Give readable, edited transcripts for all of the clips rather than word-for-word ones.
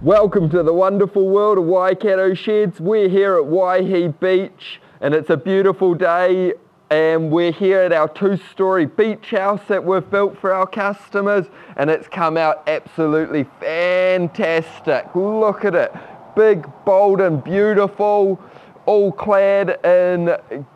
Welcome to the wonderful world of Waikato Sheds. We're here at Waihi Beach and it's a beautiful day, and we're here at our two-story beach house that we've built for our customers, and it's come out absolutely fantastic. Look at it, big, bold and beautiful, all clad in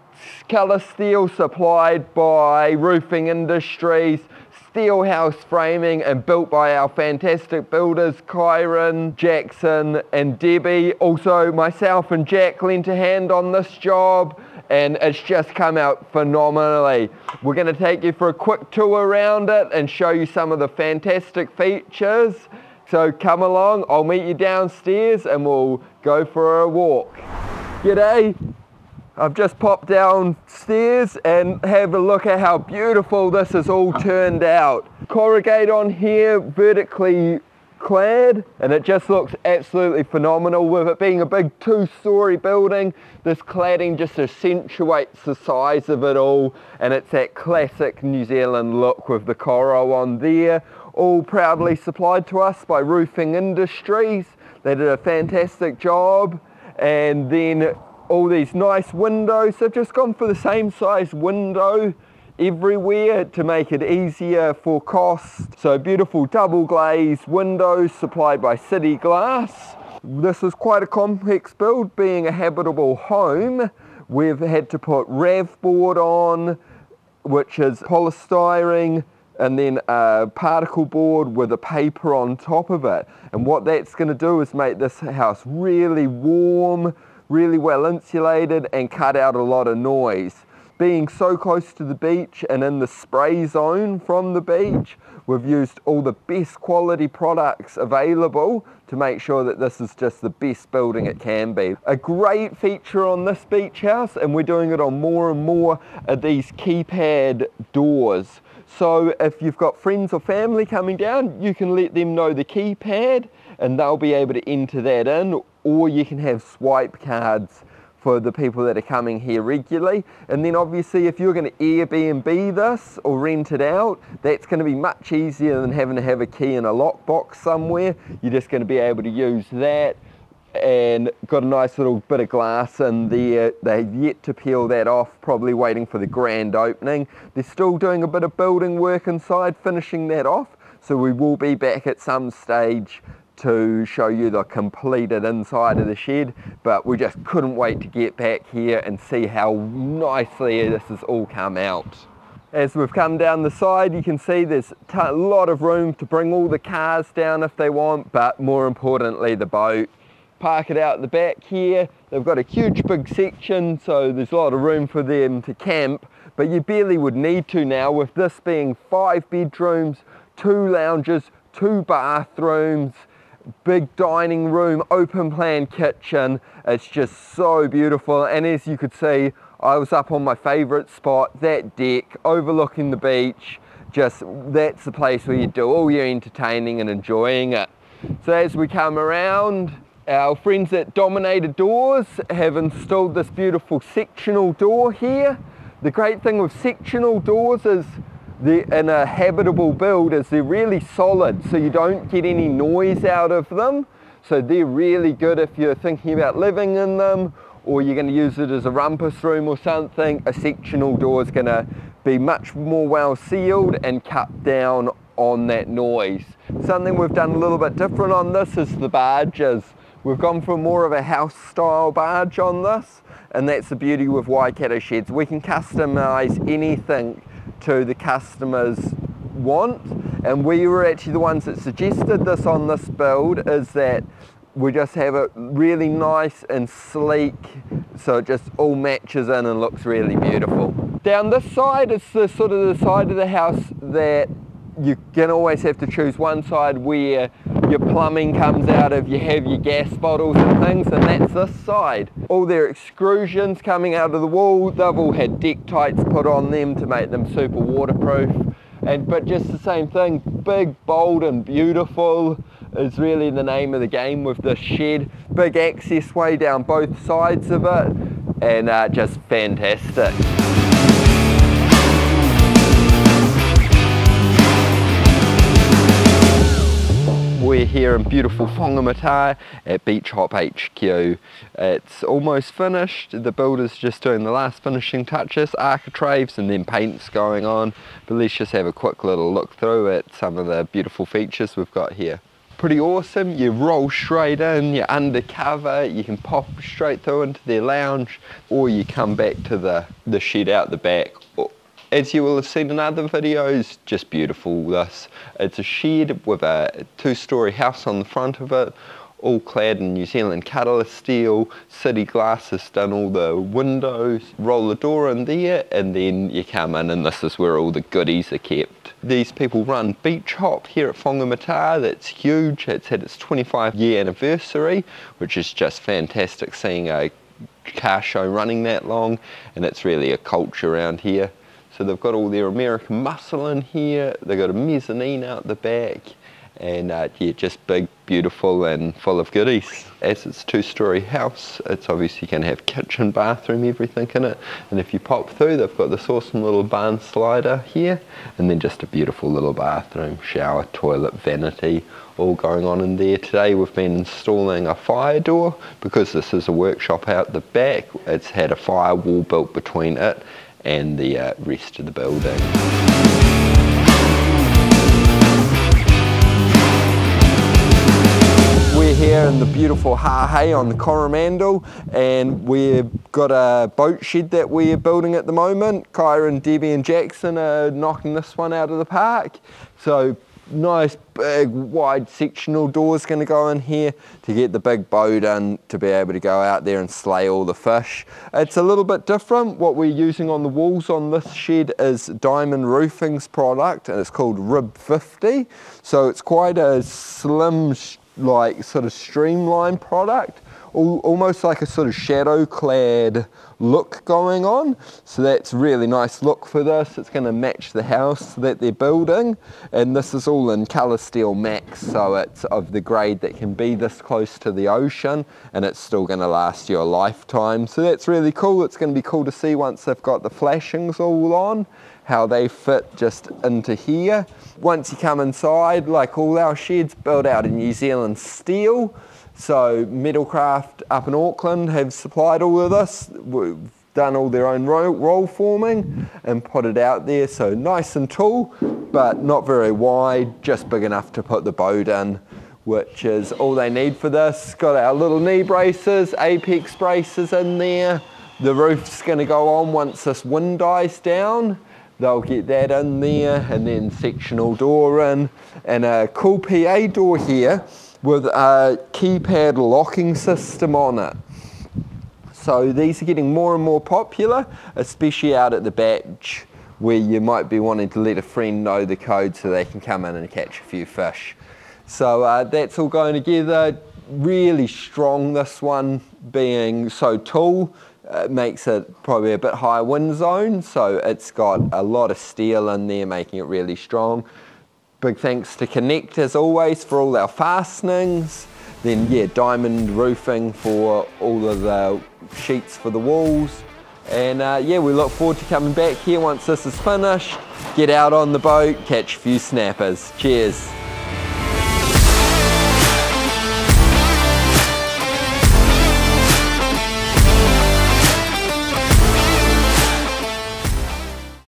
colour steel supplied by Roofing Industries, steel house framing, and built by our fantastic builders Kyron, Jackson and Debbie. Also myself and Jack lent a hand on this job, and it's just come out phenomenally. We're going to take you for a quick tour around it and show you some of the fantastic features. So come along, I'll meet you downstairs and we'll go for a walk. G'day. I've just popped downstairs and have a look at how beautiful this has all turned out. Corrugate on here, vertically clad, and it just looks absolutely phenomenal. With it being a big two-story building, this cladding just accentuates the size of it all, and it's that classic New Zealand look with the Coro on there. All proudly supplied to us by Roofing Industries. They did a fantastic job. And then all these nice windows, they've just gone for the same size window everywhere to make it easier for cost. So beautiful double glazed windows supplied by City Glass. This is quite a complex build, being a habitable home. We've had to put RAV board on, which is polystyrene, and then a particle board with a paper on top of it. And what that's going to do is make this house really warm, really well insulated, and cut out a lot of noise. Being so close to the beach and in the spray zone from the beach, we've used all the best quality products available to make sure that this is just the best building it can be. A great feature on this beach house, and we're doing it on more and more, are these keypad doors. So if you've got friends or family coming down, you can let them know the keypad and they'll be able to enter that in, or you can have swipe cards for the people that are coming here regularly. And then obviously if you're going to Airbnb this or rent it out, that's going to be much easier than having to have a key in a lockbox somewhere. You're just going to be able to use that, and got a nice little bit of glass in there. They've yet to peel that off, probably waiting for the grand opening. They're still doing a bit of building work inside, finishing that off, so we will be back at some stage to show you the completed inside of the shed, but we just couldn't wait to get back here and see how nicely this has all come out. As we've come down the side, you can see there's a lot of room to bring all the cars down if they want, but more importantly the boat. Park it out the back here. They've got a huge big section, so there's a lot of room for them to camp, but you barely would need to now, with this being 5 bedrooms, 2 lounges, 2 bathrooms, big dining room, open plan kitchen. It's just so beautiful, and as you could see, I was up on my favourite spot, that deck overlooking the beach. Just, that's the place where you do all your entertaining and enjoying it. So as we come around, our friends at Dominator Doors have installed this beautiful sectional door here. The great thing with sectional doors is in a habitable build is they're really solid, so you don't get any noise out of them. So they're really good if you're thinking about living in them, or you're going to use it as a rumpus room or something. A sectional door is going to be much more well sealed and cut down on that noise. Something we've done a little bit different on this is the barges. We've gone for more of a house style barge on this, and that's the beauty with Waikato Sheds. We can customise anything to the customers want, and we were actually the ones that suggested this on this build, is that we just have it really nice and sleek, so it just all matches in and looks really beautiful. Down this side, it's the sort of the side of the house that you can always have to choose one side where your plumbing comes out of, you have your gas bottles and things, and that's this side. All their extrusions coming out of the wall, they've all had deck tights put on them to make them super waterproof. But just the same thing, big, bold and beautiful is really the name of the game with this shed. Big access way down both sides of it, and just fantastic. We We're here in beautiful Whangamata at Beach Hop HQ. It's almost finished. The builder's just doing the last finishing touches, architraves and then paint's going on. But let's just have a quick little look through at some of the beautiful features we've got here. Pretty awesome. You roll straight in, you're undercover, you can pop straight through into their lounge, or you come back to the shed out the back. As you will have seen in other videos, just beautiful this. It's a shed with a 2-story house on the front of it, all clad in New Zealand cutlass steel, city glass has done all the windows, roll the door in there, and then you come in and this is where all the goodies are kept. These people run Beach Hop here at Whangamata. That's huge. It's had its 25-year anniversary, which is just fantastic seeing a car show running that long, and it's really a culture around here. So they've got all their American muscle in here, they've got a mezzanine out the back, and yeah, just big, beautiful and full of goodies. As it's a 2-story house, it's obviously going to have kitchen, bathroom, everything in it. And if you pop through, they've got this awesome little barn slider here, and then just a beautiful little bathroom, shower, toilet, vanity, all going on in there. Today we've been installing a fire door, because this is a workshop out the back. It's had a firewall built between it and the rest of the building. We're here in the beautiful Hahei on the Coromandel, and we've got a boat shed that we're building at the moment. Kyra, Debbie and Jackson are knocking this one out of the park. So nice big wide sectional doors going to go in here to get the big boat in to be able to go out there and slay all the fish. It's a little bit different. What we're using on the walls on this shed is Diamond Roofing's product, and it's called Rib 50. So it's quite a slim, like sort of streamlined product, almost like a sort of shadow clad look going on. So that's really nice look for this. It's going to match the house that they're building, and this is all in colour steel max, so it's of the grade that can be this close to the ocean, and it's still going to last you a lifetime. So that's really cool. It's going to be cool to see once they've got the flashings all on, how they fit just into here. Once you come inside, like all our sheds, built out in New Zealand steel. So Metalcraft up in Auckland have supplied all of this. We've done all their own roll forming and put it out there. So nice and tall, but not very wide, just big enough to put the boat in, which is all they need for this. Got our little knee braces, apex braces in there. The roof's going to go on once this wind dies down. They'll get that in there, and then sectional door in, and a cool PA door here with a keypad locking system on it. So these are getting more and more popular, especially out at the beach, where you might be wanting to let a friend know the code so they can come in and catch a few fish. So that's all going together. Really strong, this one being so tall. Makes it probably a bit higher wind zone, so it's got a lot of steel in there, making it really strong. Big thanks to Connect, as always, for all our fastenings. Then yeah, Diamond Roofing for all of the sheets for the walls. And yeah, we look forward to coming back here once this is finished, get out on the boat, catch a few snappers. Cheers.